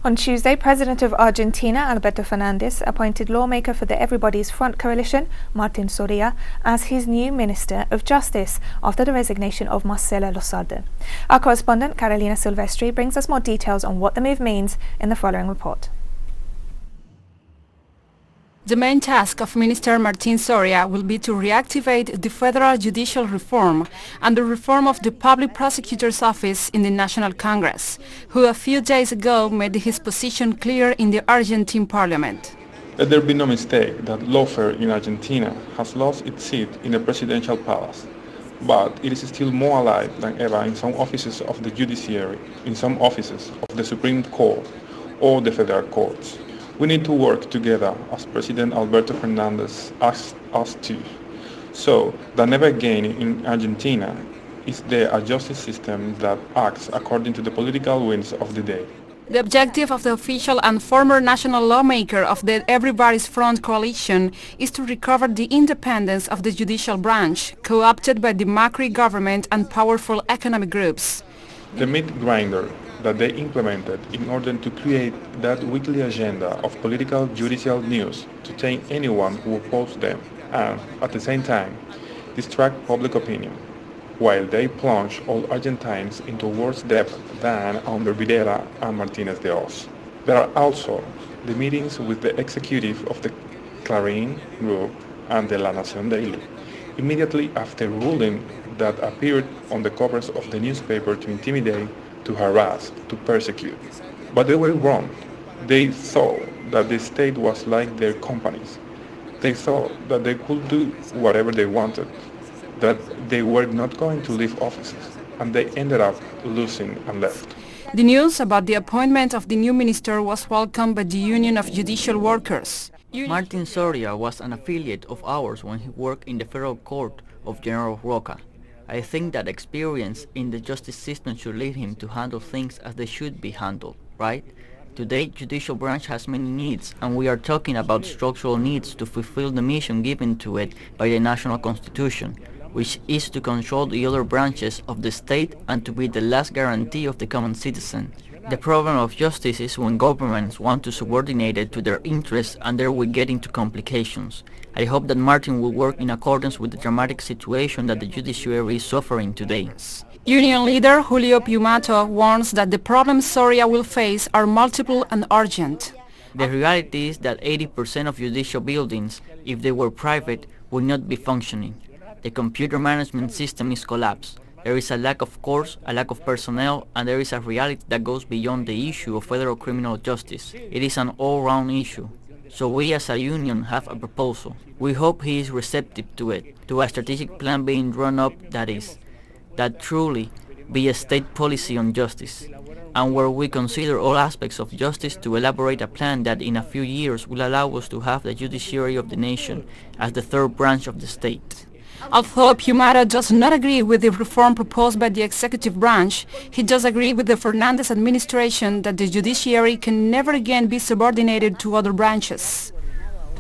On Tuesday, President of Argentina, Alberto Fernandez, appointed lawmaker for the Everybody's Front coalition, Martin Soria, as his new Minister of Justice after the resignation of Marcela Losardo. Our correspondent, Carolina Silvestri, brings us more details on what the move means in the following report. The main task of Minister Martin Soria will be to reactivate the federal judicial reform and the reform of the Public Prosecutor's Office in the National Congress, who a few days ago made his position clear in the Argentine parliament. Let there be no mistake that lawfare in Argentina has lost its seat in the presidential palace, but it is still more alive than ever in some offices of the judiciary, in some offices of the Supreme Court or the federal courts. We need to work together as President Alberto Fernandez asked us to, so that never again in Argentina is there a justice system that acts according to the political winds of the day. The objective of the official and former national lawmaker of the Everybody's Front coalition is to recover the independence of the judicial branch, co-opted by the Macri government and powerful economic groups. The meat grinder that they implemented in order to create that weekly agenda of political judicial news to tame anyone who opposed them and, at the same time, distract public opinion, while they plunge all Argentines into worse debt than under Videla and Martinez de Oz. There are also the meetings with the executive of the Clarín Group and the La Nación Daily, immediately after ruling that appeared on the covers of the newspaper to intimidate, to harass, to persecute. But they were wrong. They thought that the state was like their companies. They thought that they could do whatever they wanted, that they were not going to leave offices, and they ended up losing and left. The news about the appointment of the new minister was welcomed by the Union of Judicial Workers. Martin Soria was an affiliate of ours when he worked in the Federal Court of General Roca. I think that experience in the justice system should lead him to handle things as they should be handled, right? Today, judicial branch has many needs, and we are talking about structural needs to fulfill the mission given to it by the national constitution, which is to control the other branches of the state and to be the last guarantee of the common citizen. The problem of justice is when governments want to subordinate it to their interests, and there we get into complications. I hope that Martin will work in accordance with the dramatic situation that the judiciary is suffering today. Union leader Julio Piumato warns that the problems Soria will face are multiple and urgent. The reality is that 80% of judicial buildings, if they were private, would not be functioning. The computer management system is collapsed. There is a lack of courts, a lack of personnel, and there is a reality that goes beyond the issue of federal criminal justice. It is an all-round issue. So we as a union have a proposal. We hope he is receptive to it, to a strategic plan being drawn up that truly be a state policy on justice, and where we consider all aspects of justice to elaborate a plan that in a few years will allow us to have the judiciary of the nation as the third branch of the state. Although Piumato does not agree with the reform proposed by the executive branch, he does agree with the Fernandez administration that the judiciary can never again be subordinated to other branches.